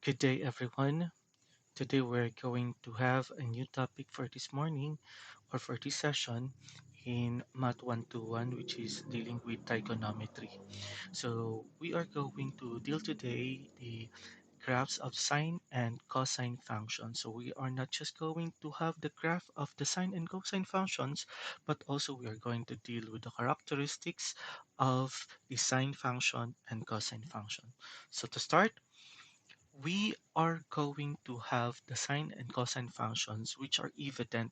Good day, everyone. Today we're going to have a new topic for this morning or for this session in Math 121, which is dealing with trigonometry. So we are going to deal today the graphs of sine and cosine functions. So we are not just going to have the graph of the sine and cosine functions, but also we are going to deal with the characteristics of the sine function and cosine function. So to start, we are going to have the sine and cosine functions which are evident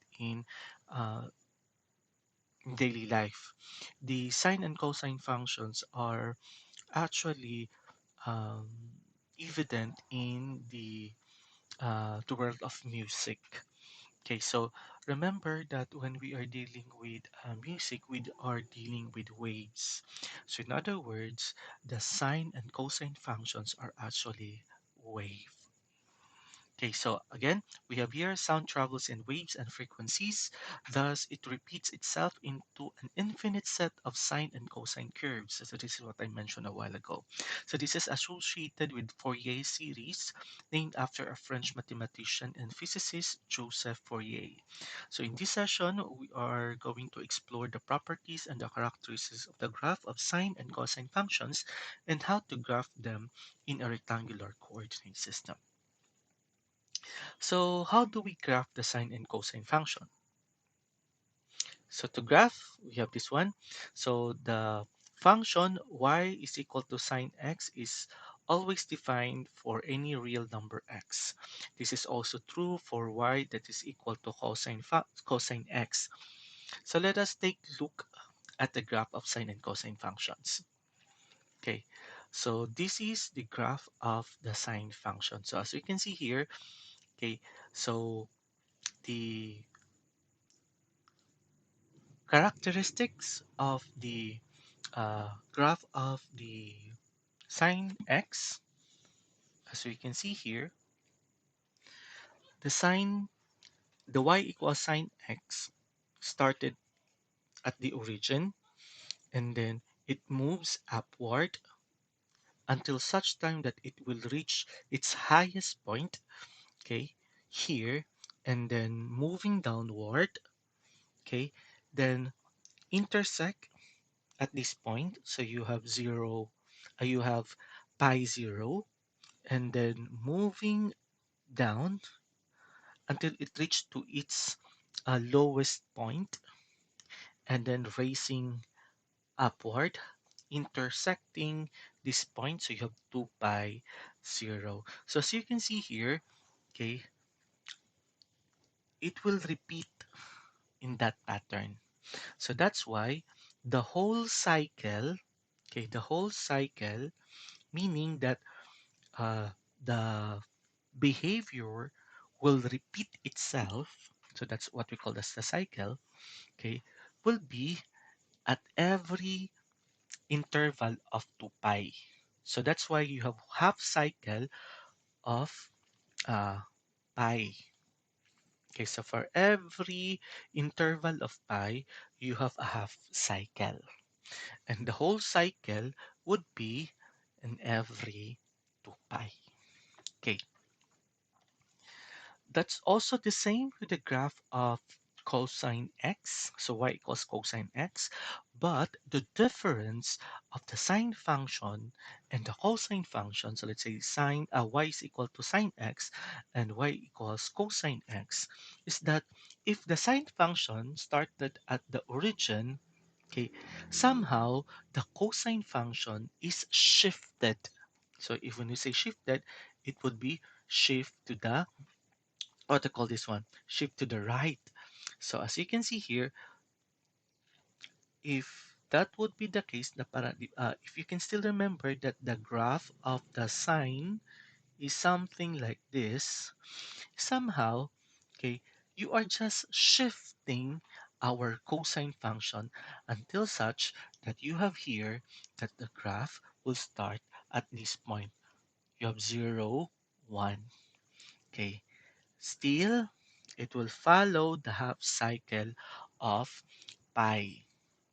uh, in daily life. The sine and cosine functions are actually um, evident in the world of music. Okay, so remember that when we are dealing with music, we are dealing with waves. So in other words, the sine and cosine functions are actually wave. Okay, so again, we have here sound travels in waves and frequencies, thus it repeats itself into an infinite set of sine and cosine curves. So this is what I mentioned a while ago. So this is associated with Fourier series, named after a French mathematician and physicist, Joseph Fourier. So in this session, we are going to explore the properties and the characteristics of the graph of sine and cosine functions and how to graph them in a rectangular coordinate system. So how do we graph the sine and cosine function? So to graph, we have this one. So the function y is equal to sine x is always defined for any real number x. This is also true for y that is equal to cosine x. So let us take a look at the graph of sine and cosine functions. Okay, so this is the graph of the sine function. So as you can see here, okay, so the characteristics of the graph of the sine x, as we can see here, the sine, the y equals sine x started at the origin and then it moves upward until such time that it will reach its highest point, okay, here, and then moving downward, okay, then intersect at this point. So you have you have pi 0, and then moving down until it reached to its lowest point, and then racing upward, intersecting this point. So you have 2 pi 0. So as you can see here, okay, it will repeat in that pattern. So that's why the whole cycle, okay, the whole cycle, meaning that uh, the behavior will repeat itself. So that's what we call as the cycle, okay, will be at every interval of 2 pi. So that's why you have half cycle of uh, pi. Okay, so for every interval of pi, you have a half cycle. And the whole cycle would be in every 2 pi. Okay, that's also the same with the graph of cosine x. So y equals cosine x. But the difference of the sine function and the cosine function, so let's say y is equal to sine x and y equals cosine x, is that if the sine function started at the origin, okay, somehow the cosine function is shifted. So if when you say shifted, it would be shift to the, what to call this one, shift to the right. So as you can see here, if that would be the case, if you can still remember that the graph of the sine is something like this, somehow, okay, you are just shifting our cosine function until such that you have here that the graph will start at this point. You have 0, 1. Okay, still, it will follow the half cycle of pi.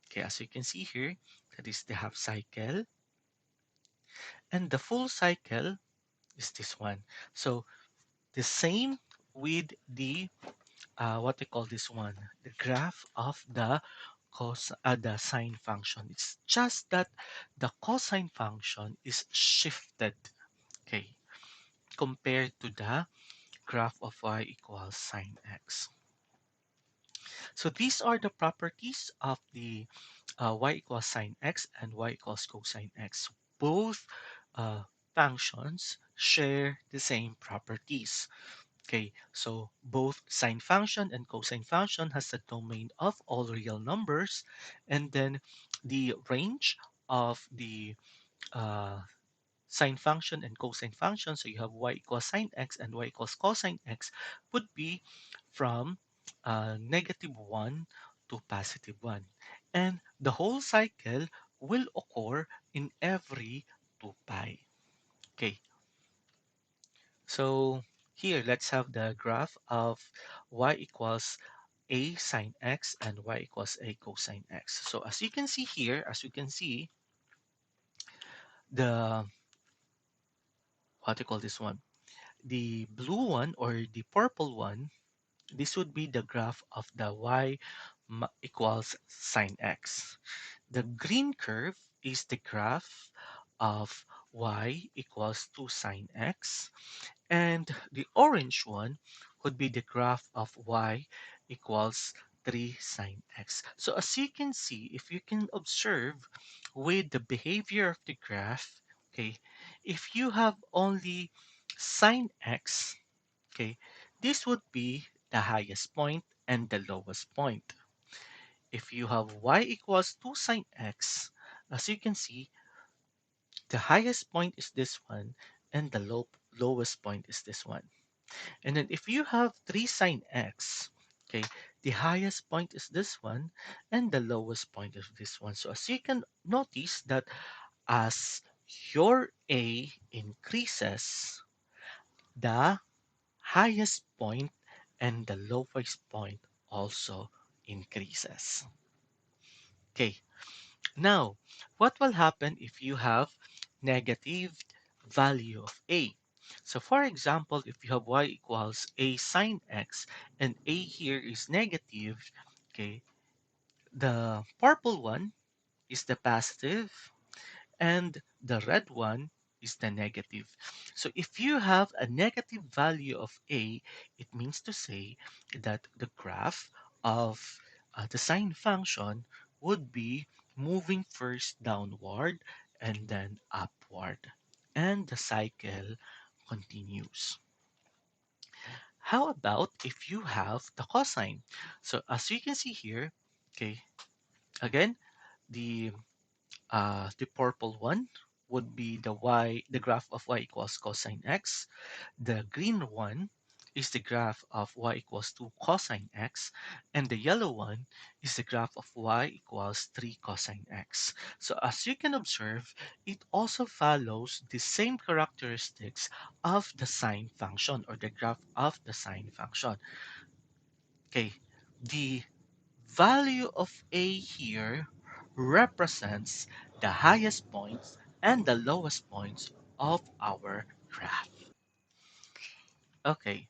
Okay, as you can see here, that is the half cycle. And the full cycle, is this one. So the same with the what we call this one, the graph of the sine function. It's just that the cosine function is shifted, okay, compared to the graph of y equals sine x. So these are the properties of the y equals sine x and y equals cosine x. Both uh, functions share the same properties. Okay, so both sine function and cosine function has a domain of all real numbers, and then the range of the uh, sine function and cosine function, so you have y equals sine x and y equals cosine x, would be from -1 to +1. And the whole cycle will occur in every 2 pi. Okay, so here let's have the graph of y equals a sine x and y equals a cosine x. So as you can see here, as you can see, the what do you call this one? The blue one or the purple one, this would be the graph of the equals sine x. The green curve is the graph of y equals 2 sine x. And the orange one would be the graph of y equals 3 sine x. So as you can see, if you can observe with the behavior of the graph, okay, if you have only sine x, okay, this would be the highest point and the lowest point. If you have y equals 2 sine x, as you can see, the highest point is this one and the lowest point is this one. And then if you have 3 sine x, okay, the highest point is this one and the lowest point is this one. So as you can notice that as your A increases, the highest point and the lowest point also increases. Okay, now what will happen if you have negative value of A? So for example, if you have y equals a sine x and a here is negative, okay, the purple one is the positive and the red one is the negative. So if you have a negative value of a, it means to say that the graph of the sine function would be moving first downward and then upward. And the cycle continues. How about if you have the cosine? So as you can see here, okay, again, the the purple one would be the graph of y equals cosine x. The green one is the graph of y equals 2 cosine x. And the yellow one is the graph of y equals 3 cosine x. So as you can observe, it also follows the same characteristics of the sine function or the graph of the sine function. Okay, the value of A here represents the highest points and the lowest points of our graph. Okay,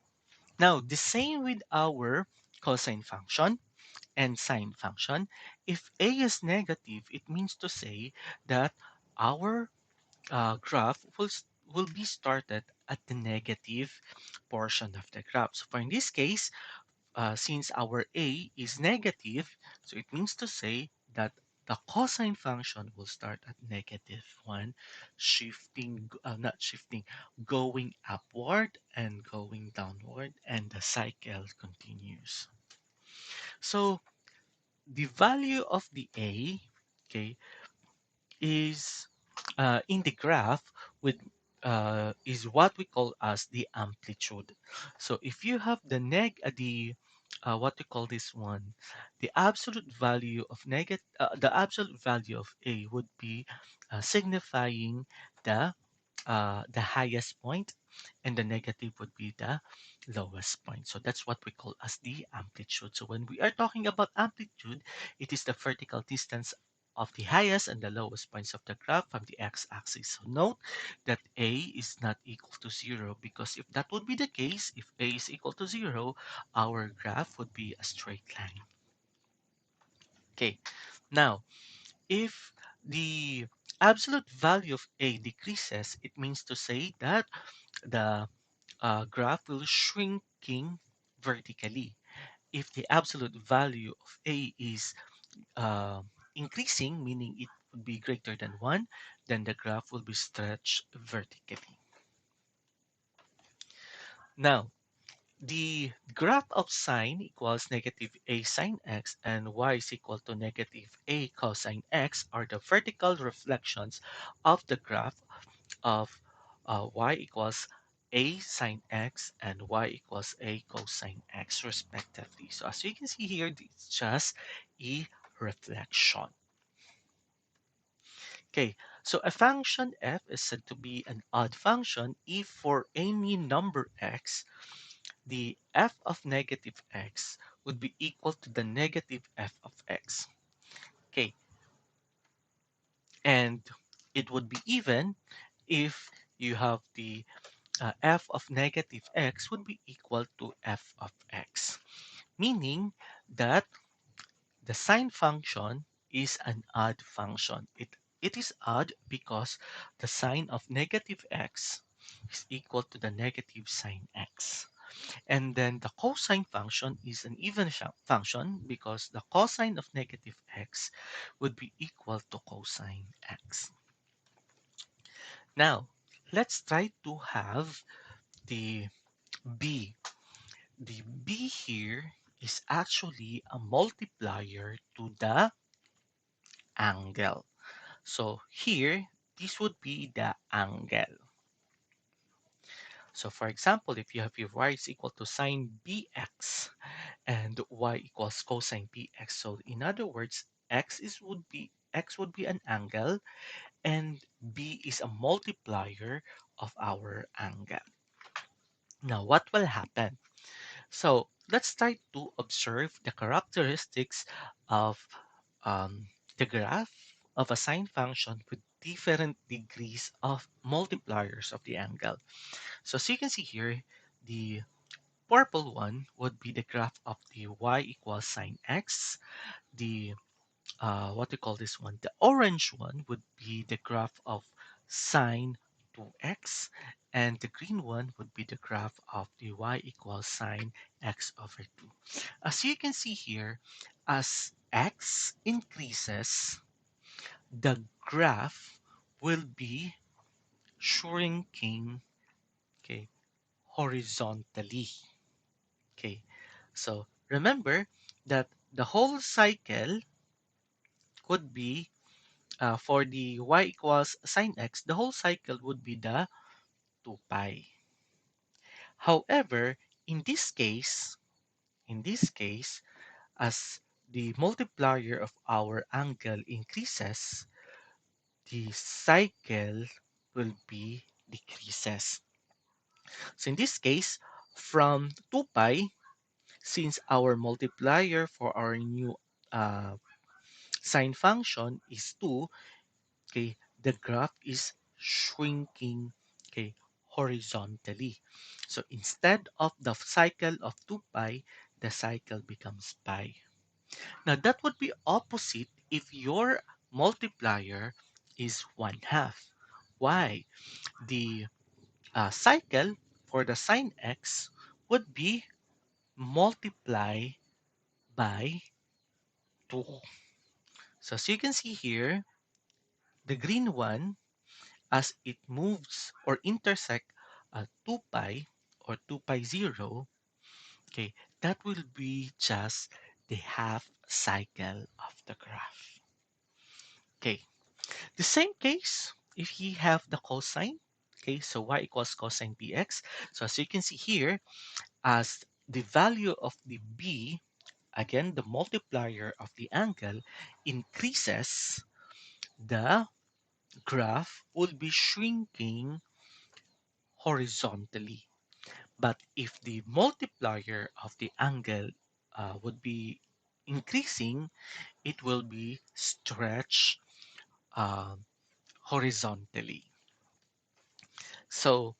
now the same with our cosine function and sine function. If A is negative, it means to say that our graph will be started at the negative portion of the graph. So for in this case, since our a is negative, so it means to say that the cosine function will start at -1, not shifting, going upward and going downward, and the cycle continues. So the value of the a, okay, is in the graph with is what we call as the amplitude. So if you have the what we call this one, the absolute value of the absolute value of a would be signifying the highest point, and the negative would be the lowest point. So that's what we call as the amplitude. So when we are talking about amplitude, it is the vertical distance of the highest and the lowest points of the graph from the x-axis. So note that a is not equal to 0 because if that would be the case, if a is equal to 0, our graph would be a straight line. Okay, now if the absolute value of a decreases, it means to say that the graph will shrinking vertically. If the absolute value of a is uh, increasing, meaning it would be greater than 1, then the graph will be stretched vertically. Now, the graph of sine equals negative a sine x and y is equal to negative a cosine x are the vertical reflections of the graph of y equals a sine x and y equals a cosine x respectively. So as you can see here, it's just a reflection. Okay, so a function f is said to be an odd function if for any number x, the f of negative x would be equal to the negative f of x. Okay, and it would be even if you have the f of negative x would be equal to f of x, meaning that the sine function is an odd function. It is odd because the sine of negative x is equal to the negative sine x. And then the cosine function is an even function because the cosine of negative x would be equal to cosine x. Now, let's try to have the b. The b here is actually a multiplier to the angle. So here, this would be the angle. So for example, if you have your y is equal to sine bx and y equals cosine bx, so in other words, x would be an angle and b is a multiplier of our angle. Now, what will happen? So let's try to observe the characteristics of the graph of a sine function with different degrees of multipliers of the angle. So as you can see here, the purple one would be the graph of the y equals sine x. The what do you call this one? The orange one would be the graph of sine 2x, and the green one would be the graph of the y equals sine x over 2. As you can see here, as x increases, the graph will be shrinking, okay, horizontally. Okay, so remember that the whole cycle could be for the y equals sine x, the whole cycle would be the 2 pi. However, in this case, as the multiplier of our angle increases, the cycle will be decreases. So in this case, from 2 pi, since our multiplier for our new uh, sine function is 2, okay, the graph is shrinking, okay, horizontally. So instead of the cycle of 2 pi, the cycle becomes pi. Now that would be opposite if your multiplier is 1 half. Why? The cycle for the sine x would be multiply by 2. So as you can see here, the green one, as it moves or intersect 2 pi or 2 pi 0, okay, that will be just the half cycle of the graph. Okay, the same case if you have the cosine, okay, so y equals cosine bx. So as you can see here, as the value of the b, again, the multiplier of the angle increases, the graph will be shrinking horizontally. But if the multiplier of the angle would be increasing, it will be stretched horizontally. So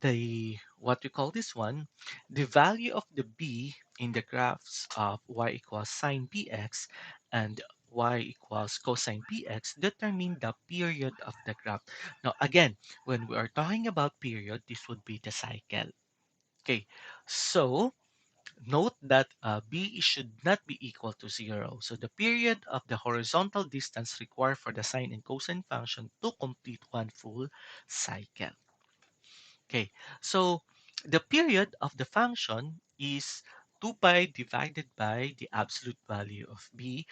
the what we call this one, the value of the b in the graphs of y equals sine bx and y equals cosine bx determine the period of the graph. Now again, when we are talking about period, this would be the cycle. Okay, so note that b should not be equal to 0. So the period of the horizontal distance required for the sine and cosine function to complete one full cycle. Okay, so the period of the function is 2 pi divided by the absolute value of b.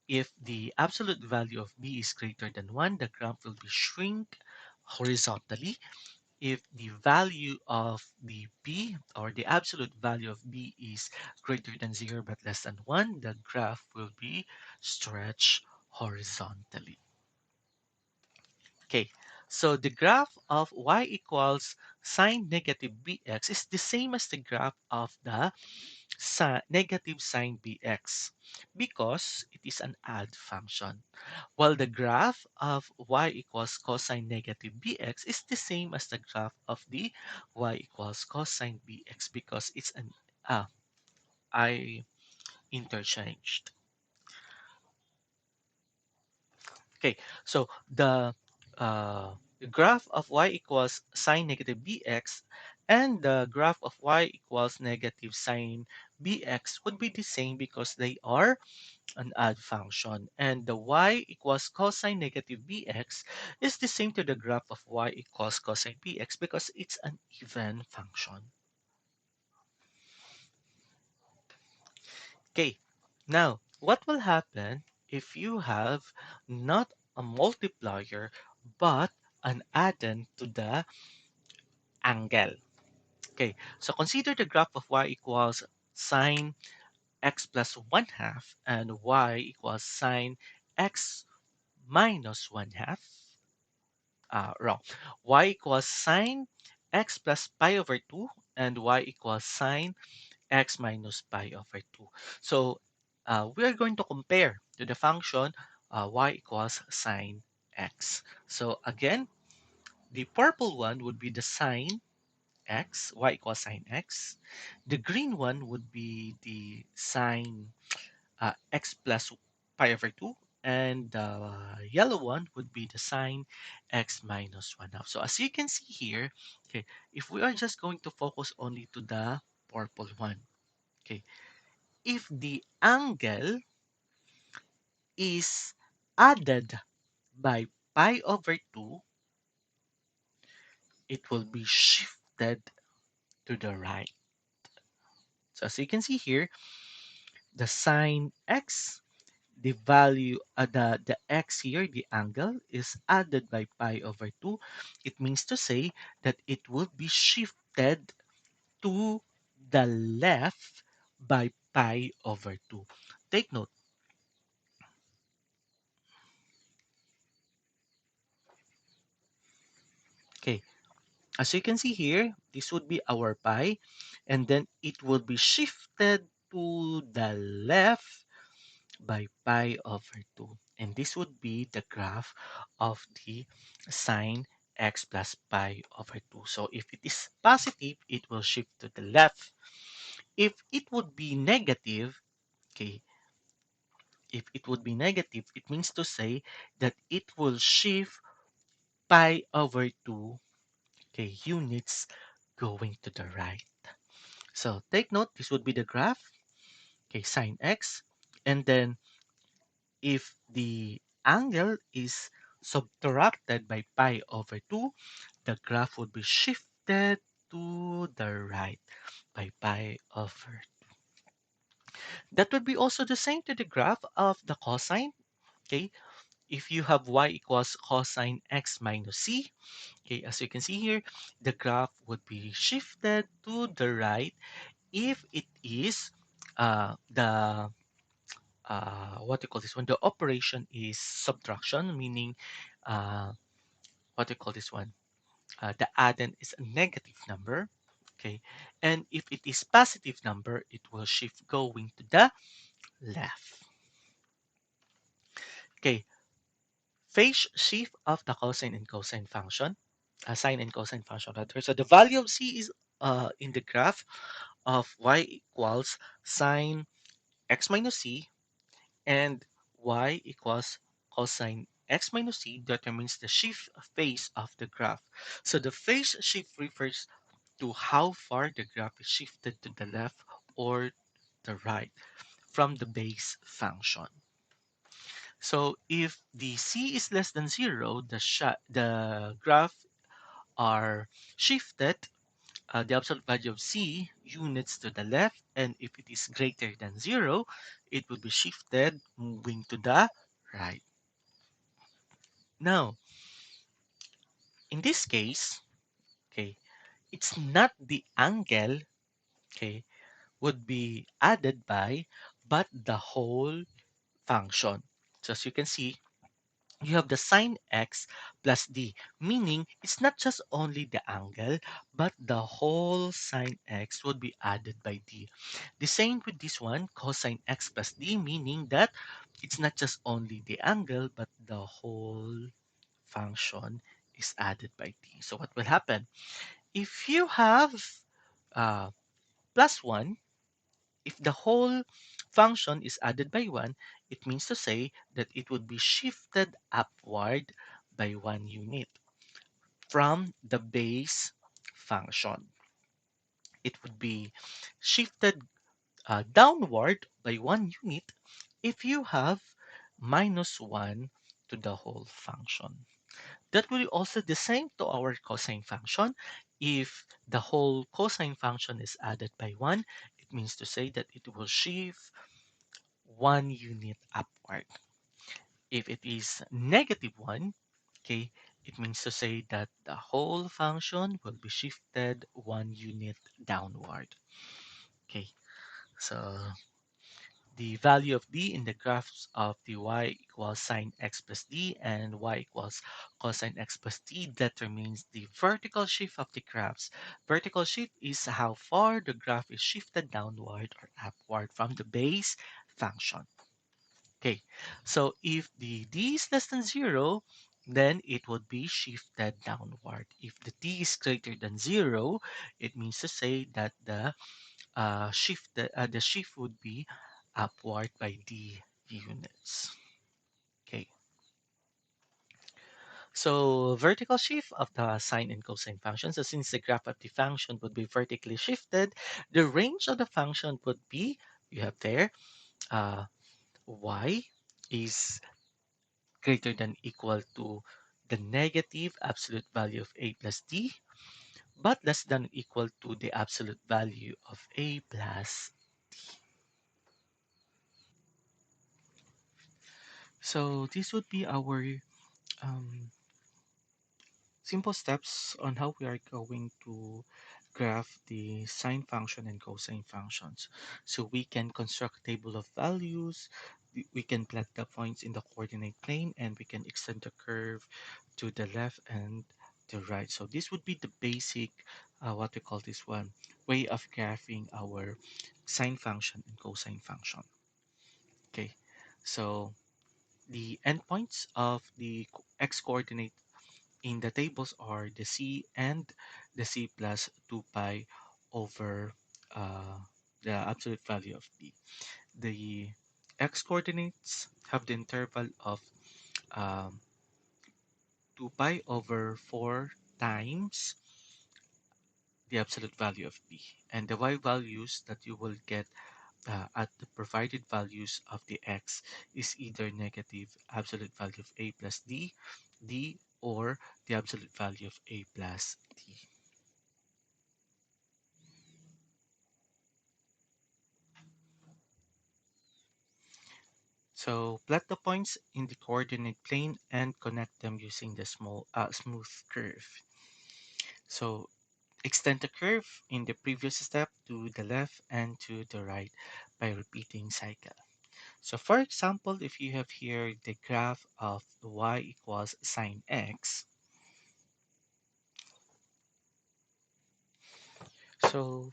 If the absolute value of b is greater than 1, the graph will be shrink horizontally. If the value of the b or the absolute value of b is greater than 0 but less than 1, the graph will be stretched horizontally. Okay, so the graph of y equals sine negative bx is the same as the graph of the negative sine bx because it is an odd function, while the graph of y equals cosine negative bx is the same as the graph of the y equals cosine bx because it's an I interchanged. Okay, so the graph of y equals sine negative bx and the graph of y equals negative sine bx would be the same because they are an odd function. And the y equals cosine negative bx is the same to the graph of y equals cosine bx because it's an even function. Okay, now what will happen if you have not a multiplier but an addend to the angle? Okay, so consider the graph of y equals sine x plus 1 half and y equals sine x minus 1 half. Wrong. Y equals sine x plus pi over 2 and y equals sine x minus pi over 2. So we are going to compare to the function y equals sine x. So again, the purple one would be the sine x, y equals sine x. The green one would be the sine x plus pi over 2. And the yellow one would be the sine x minus 1 half. So as you can see here, okay, if we are just going to focus only to the purple one, okay, if the angle is added by pi over 2, it will be shifted to the right. So as you can see here, the sine x, the value, the x here, the angle, is added by pi over 2. It means to say that it will be shifted to the left by pi over 2. Take note. Okay, as you can see here, this would be our pi, and then it will be shifted to the left by pi over 2. And this would be the graph of the sine x plus pi over 2. So if it is positive, it will shift to the left. If it would be negative, okay, if it would be negative, it means to say that it will shift pi over 2, okay, units going to the right. So take note, this would be the graph, okay, sine x. And then if the angle is subtracted by pi over 2, the graph would be shifted to the right by pi over 2. That would be also the same to the graph of the cosine. Okay, if you have y equals cosine x minus c, okay, as you can see here, the graph would be shifted to the right if it is the what do you call this one? The operation is subtraction, meaning uh, what do you call this one? The addend is a negative number. Okay, and if it is positive number, it will shift going to the left. Okay, phase shift of the cosine and cosine function, sine and cosine function rather. So the value of c is in the graph of y equals sine x minus c, and y equals cosine x minus c determines the shift phase of the graph. So the phase shift refers to how far the graph is shifted to the left or the right from the base function. So if the c is less than 0, the graph are shifted the absolute value of c units to the left, and if it is greater than 0, it will be shifted moving to the right. Now, in this case, okay, it's not the angle, okay, would be added by, but the whole function. So as you can see, you have the sine x plus d, meaning it's not just only the angle, but the whole sine x would be added by d. The same with this one, cosine x plus d, meaning that it's not just only the angle, but the whole function is added by d. So what will happen? If you have uh, plus 1, if the whole function is added by 1, it means to say that it would be shifted upward by 1 unit from the base function. It would be shifted downward by 1 unit if you have minus 1 to the whole function. That will be also the same to our cosine function. If the whole cosine function is added by 1, it means to say that it will shift 1 unit upward. If it is negative 1, okay, it means to say that the whole function will be shifted 1 unit downward. Okay, so the value of d in the graphs of the y equals sine x plus d and y equals cosine x plus d determines the vertical shift of the graphs. Vertical shift is how far the graph is shifted downward or upward from the base function. Okay, so if the d is less than 0, then it would be shifted downward. If the d is greater than 0, it means to say that the shift would be upward by d units. Okay, so vertical shift of the sine and cosine function. So since the graph of the function would be vertically shifted, the range of the function would be, you have there, uh, y is greater than equal to the negative absolute value of a plus d, but less than equal to the absolute value of a plus. So this would be our um, simple steps on how we are going to graph the sine function and cosine functions. So we can construct a table of values, we can plot the points in the coordinate plane, and we can extend the curve to the left and the right. So this would be the basic, what we call this one, way of graphing our sine function and cosine function. Okay, so the endpoints of the x coordinate in the tables are the c and the c plus 2 pi over uh, the absolute value of b. The x coordinates have the interval of um, 2 pi over 4 times the absolute value of b. And the y values that you will get at the provided values of the x is either negative absolute value of a plus d, or the absolute value of a plus d. So plot the points in the coordinate plane and connect them using the smooth curve. So extend the curve in the previous step to the left and to the right by repeating cycle. So for example, if you have here the graph of y equals sine x, so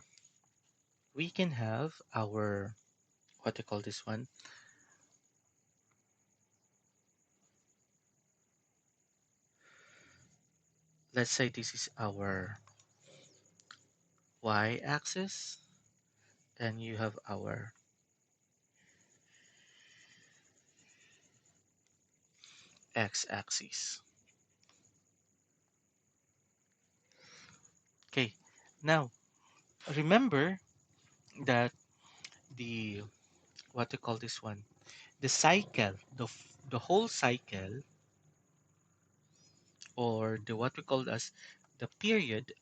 we can have our what do you call this one? Let's say this is our y-axis, and you have our x-axis. Okay, now remember that the what to call this one, the cycle, the whole cycle, or the what we call as the period,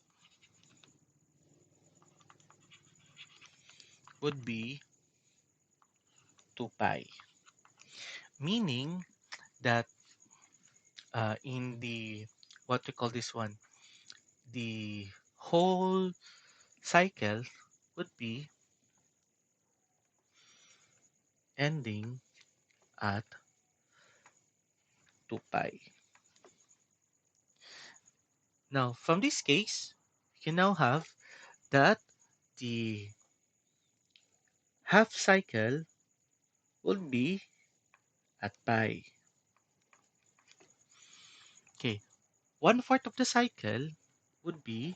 would be 2 pi, meaning that in the what we call this one, the whole cycle would be ending at 2 pi. Now, from this case, we can now have that the half cycle would be at pi. Okay, 1/4 of the cycle would be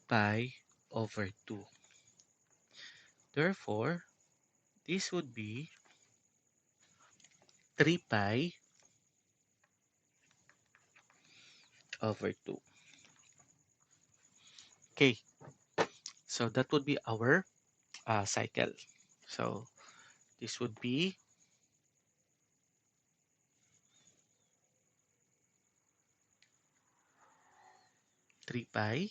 pi over 2. Therefore, this would be 3 pi over 2. Okay, so that would be our cycle. So this would be 3 pi,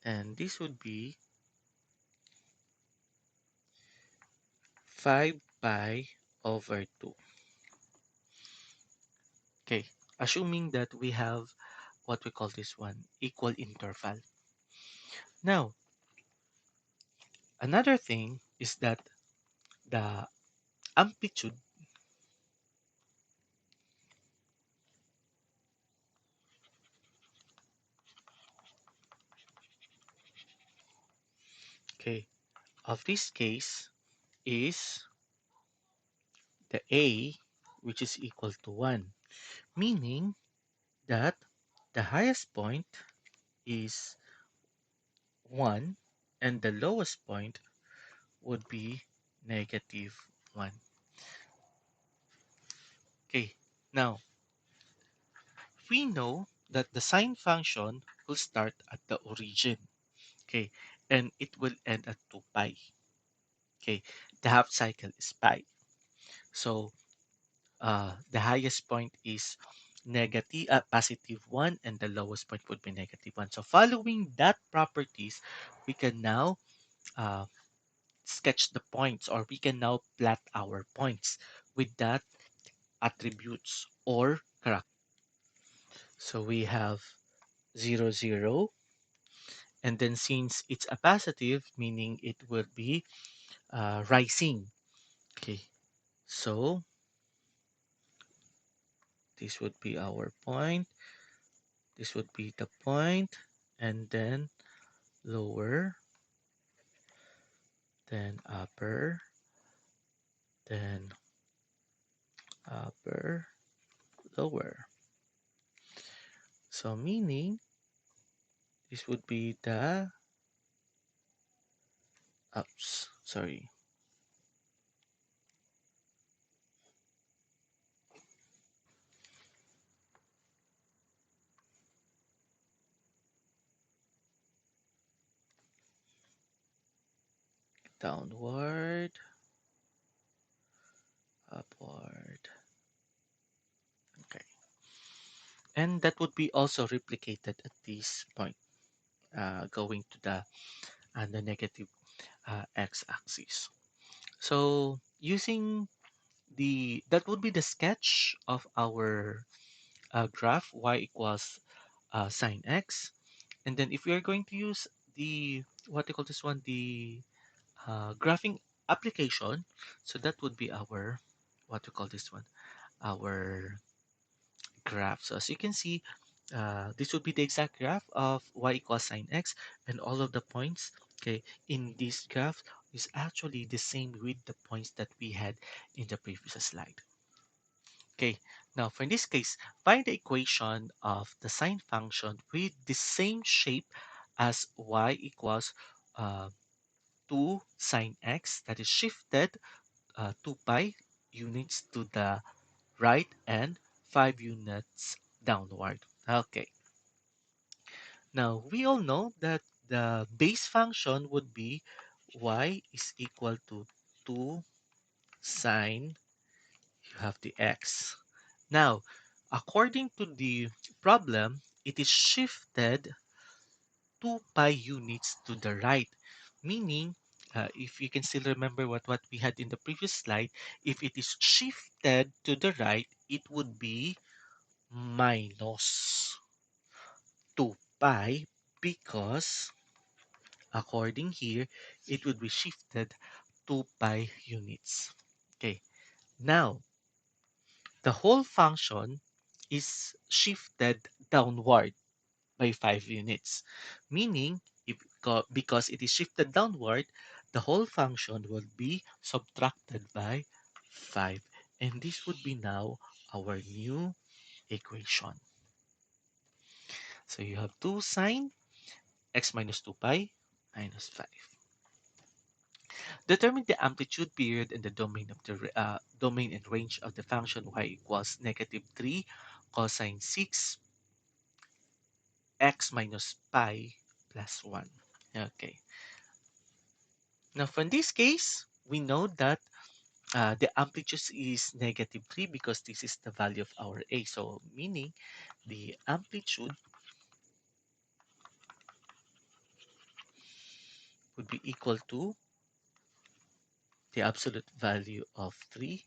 and this would be 5 pi over 2. Okay, assuming that we have what we call this one, equal interval. Now, another thing is that the amplitude, okay, of this case is the A, which is equal to 1, meaning that the highest point is 1 and the lowest point would be negative 1. Okay, now we know that the sine function will start at the origin, okay, and it will end at 2 pi. Okay, the half cycle is pi. So the highest point is positive 1, and the lowest point would be negative 1. So following that properties, we can now uh, sketch the points, or we can now plot our points with that attributes or character. So we have 0, 0, and then since it's a positive, meaning it will be rising. Okay, so this would be our point, this would be the point, and then lower, then upper, then upper, lower. So meaning this would be the ups, sorry, downward, upward. Okay. And that would be also replicated at this point, going to the negative x-axis. So using that would be the sketch of our graph y equals sine x. And then if we are going to use the what do you call this one, the graphing application, so that would be our what do you call this one, our graph. So as you can see, this would be the exact graph of y equals sine x, and all of the points, okay, in this graph is actually the same with the points that we had in the previous slide. Okay, now for this case, find the equation of the sine function with the same shape as y equals uh, 2 sine x, that is shifted 2 pi units to the right and 5 units downward. Okay, now we all know that the base function would be y is equal to 2 sine, you have the x. Now, according to the problem, it is shifted 2 pi units to the right, meaning, if you can still remember what we had in the previous slide, if it is shifted to the right, it would be minus 2 pi, because according here, it would be shifted 2 pi units. Okay, now the whole function is shifted downward by 5 units, meaning because it is shifted downward, the whole function will be subtracted by 5. And this would be now our new equation. So you have 2 sine x minus 2 pi minus 5. Determine the amplitude, period, and the domain of the domain and range of the function y equals negative 3 cosine 6 x minus pi plus 1. Okay. Now, from this case, we know that the amplitude is negative 3 because this is the value of our a. So, meaning the amplitude would be equal to the absolute value of 3,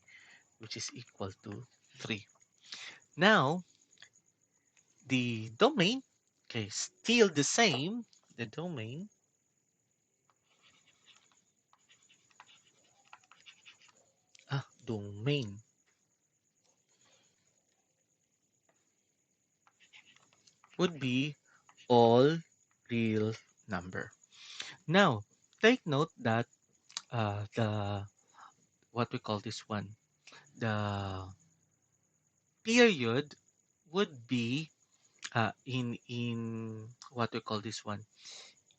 which is equal to 3. Now, the domain, okay, still the same. The domain would be all real number. Now, take note that the what we call this one, the period would be in what we call this one.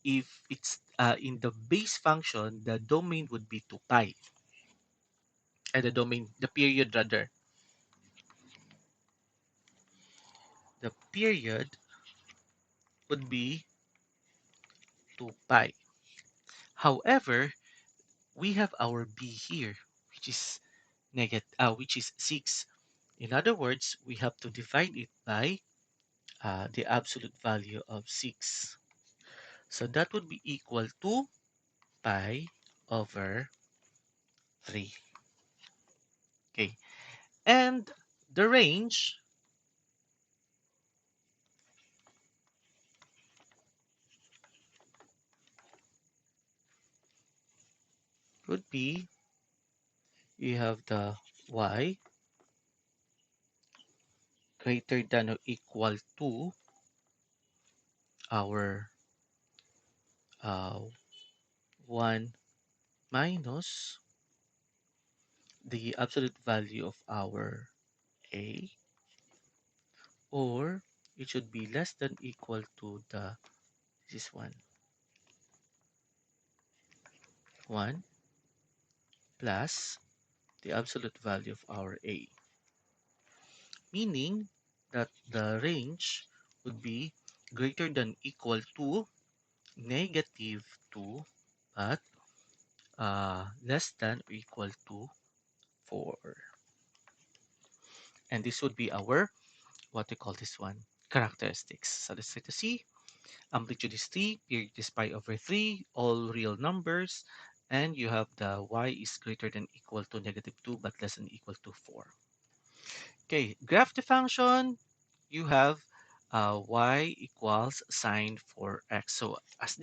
If it's in the base function, the domain would be 2 pi, and the period rather, the period would be 2 pi. However, we have our b here, which is which is 6. In other words, we have to divide it by the absolute value of 6. So that would be equal to pi over 3. Okay. And the range would be, you have the y greater than or equal to our 1 minus the absolute value of our a, or it should be less than equal to the, this one, 1 plus the absolute value of our a, meaning that the range would be greater than equal to negative 2, but less than or equal to 4. And this would be our, what we call this one, characteristics. So let's try to see. Amplitude is 3, period is pi over 3, all real numbers, and you have the y is greater than equal to negative 2 but less than equal to 4. Okay, graph the function. You have y equals sine 4x. So as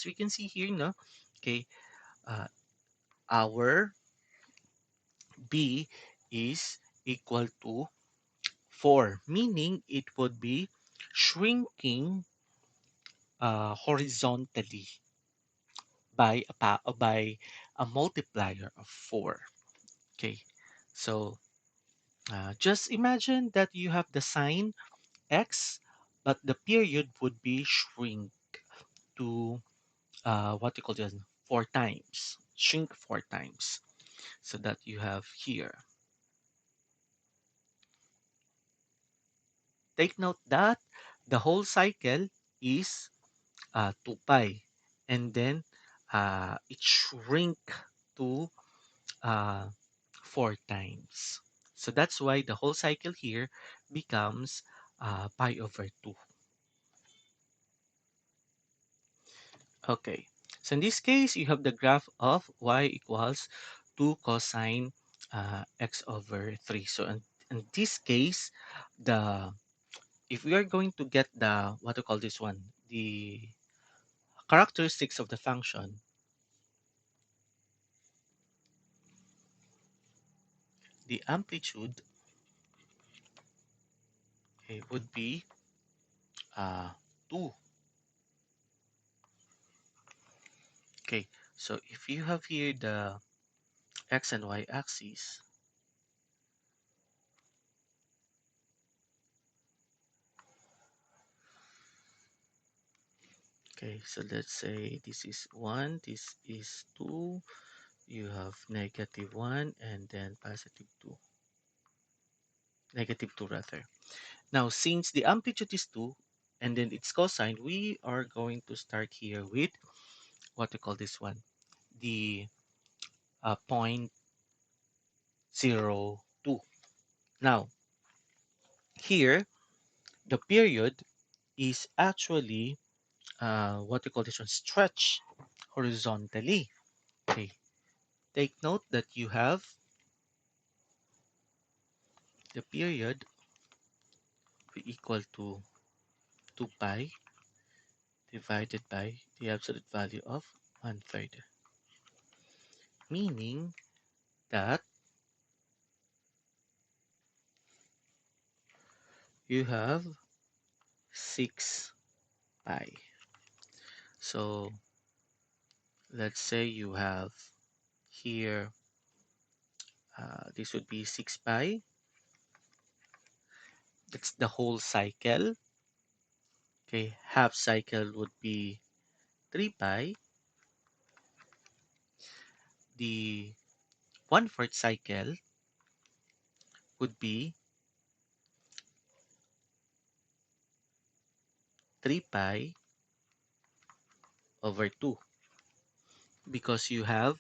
we can see here, no, okay, uh, our b is equal to 4, meaning it would be shrinking horizontally by a multiplier of 4. Okay, so just imagine that you have the sign x, but the period would be shrink to what you call this 4 times, shrink 4 times, so that you have here. Take note that the whole cycle is 2 pi, and then it shrink to uh, 4 times. So that's why the whole cycle here becomes pi over 2. Okay, so in this case, you have the graph of y equals 2 cosine x over 3. So in this case, the if we are going to get the, what to call this one, the characteristics of the function, the amplitude, okay, would be 2. Okay, so if you have here the x and y axis, okay, so let's say this is 1, this is 2, you have -1 and then +2, -2 rather. Now, since the amplitude is 2 and then its cosine, we are going to start here with what we call this one, the point 0.02. Now, here, the period is actually what we call this one, stretch horizontally. Okay, take note that you have the period be equal to 2 pi divided by the absolute value of 1/3, meaning that you have 6 pi. So let's say you have here, this would be 6 pi. That's the whole cycle. Okay, half cycle would be 3 pi. The 1/4 cycle would be 3 pi over 2, because you have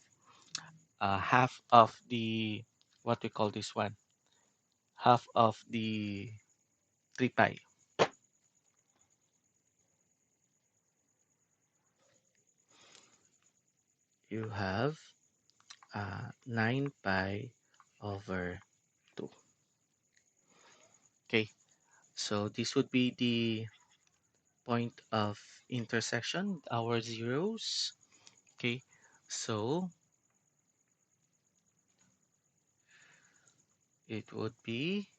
half of the, what we call this one, half of the 3 pi. You have 9 pi over 2. Okay, so this would be the point of intersection, our zeros. Okay, so it would be,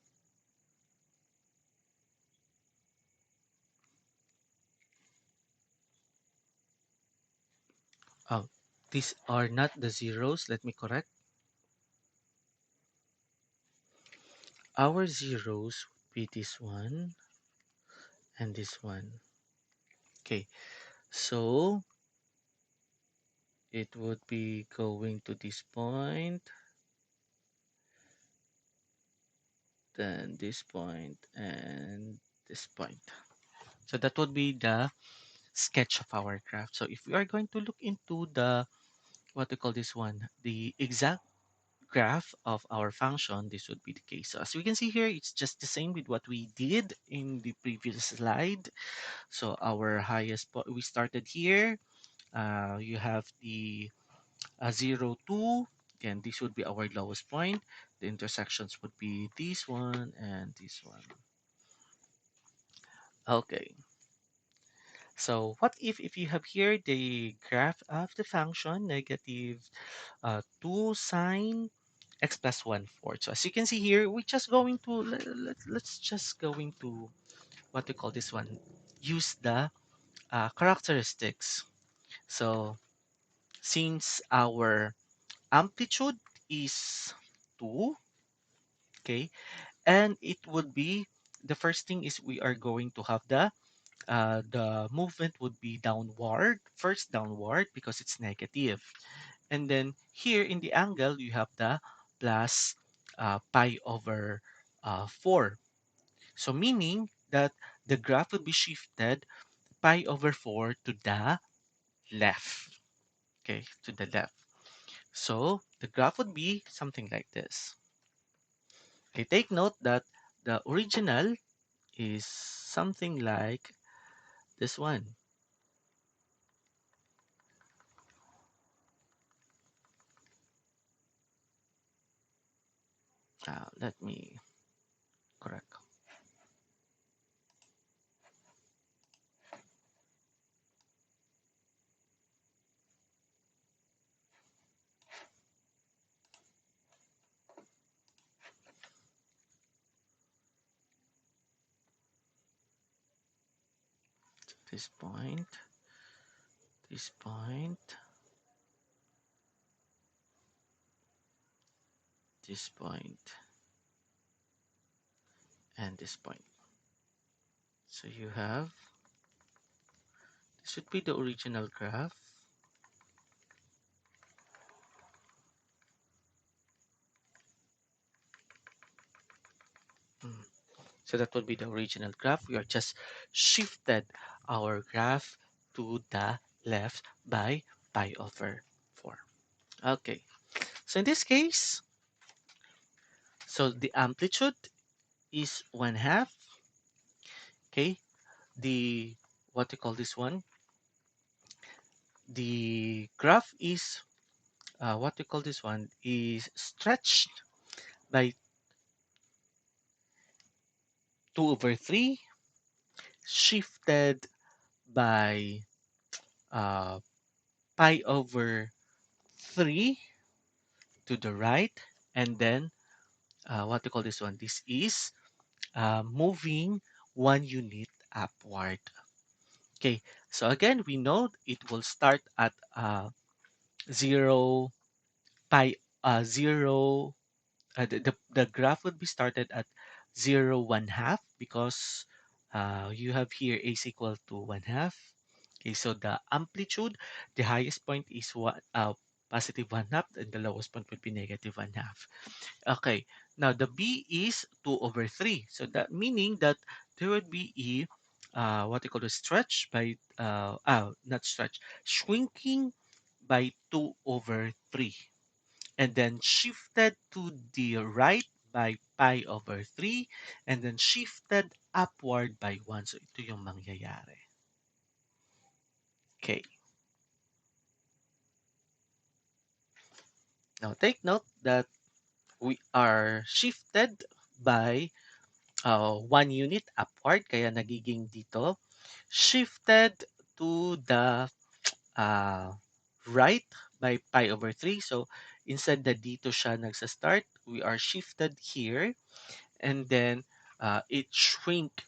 oh, these are not the zeros. Let me correct. Our zeros would be this one and this one. Okay, so it would be going to this point, then this point, and this point. So that would be the sketch of our graph. So if we are going to look into the, what we call this one, the exact graph of our function, this would be the case. So as we can see here, it's just the same with what we did in the previous slide. So our highest point, we started here. You have the 0, 2. Again, this would be our lowest point. The intersections would be this one and this one. Okay. So what if you have here the graph of the function negative 2 sine x plus 1/4. So as you can see here, we're just going to let's just going to what we call this one, use the characteristics. So since our amplitude is 2, okay, and it would be, the first thing is we are going to have the movement would be downward, first downward because it's negative. And then here in the angle, you have the plus pi over 4. So meaning that the graph will be shifted pi over 4 to the left. Okay, to the left. So the graph would be something like this. Okay, take note that the original is something like this one. Let me correct this point, this point, this point, and this point. So you have, this should be the original graph. Mm. So that would be the original graph. We are just shifted our graph to the left by pi over 4. Okay. So in this case, so the amplitude is 1/2. Okay. The, what you call this one? The graph is, what you call this one, is stretched by 2 over 3, shifted by uh, pi over 3 to the right, and then what do you call this one? This is moving 1 unit upward. Okay, so again, we know it will start at 0 pi 0. The graph would be started at 0 1/2 because you have here a is equal to 1/2. Okay, so the amplitude, the highest point is positive 1/2, and the lowest point would be negative 1/2. Okay, now the B is 2 over 3. So that meaning that there would be what you call a stretch by, not stretch, shrinking by 2 over 3. And then shifted to the right by pi over 3. And then shifted upward by 1. So ito yung mangyayari. Okay, now take note that we are shifted by 1 unit upward, kaya nagiging dito, shifted to the uh, right by pi over 3. So instead na dito siya nagsa-start, we are shifted here, and then it shrink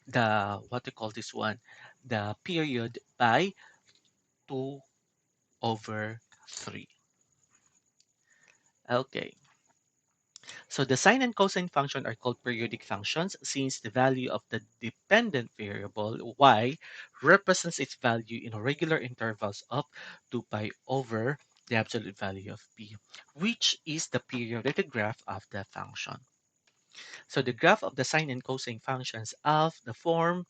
the, what you call this one, the period by 2 over 3. Okay. So the sine and cosine function are called periodic functions since the value of the dependent variable y represents its value in regular intervals of 2 pi over the absolute value of p, which is the periodic graph of the function. So the graph of the sine and cosine functions of the form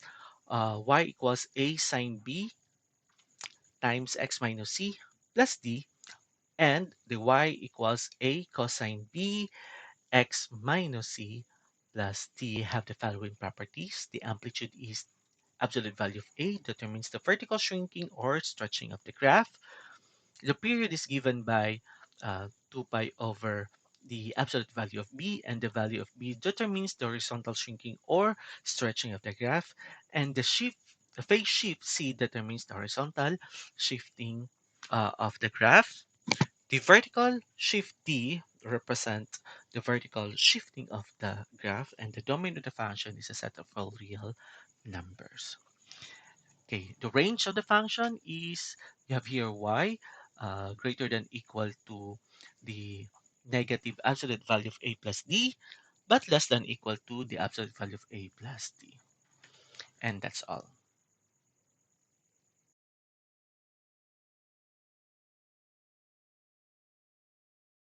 y equals a sine b times x minus c plus d, and the y equals a cosine b x minus c plus t have the following properties. The amplitude is absolute value of a, determines the vertical shrinking or stretching of the graph. The period is given by 2 pi over the absolute value of b, and the value of b determines the horizontal shrinking or stretching of the graph. And the phase shift c determines the horizontal shifting of the graph. The vertical shift d represent the vertical shifting of the graph, and the domain of the function is a set of all real numbers. Okay, the range of the function is, you have here y greater than equal to the negative absolute value of a plus d, but less than equal to the absolute value of a plus d. And that's all.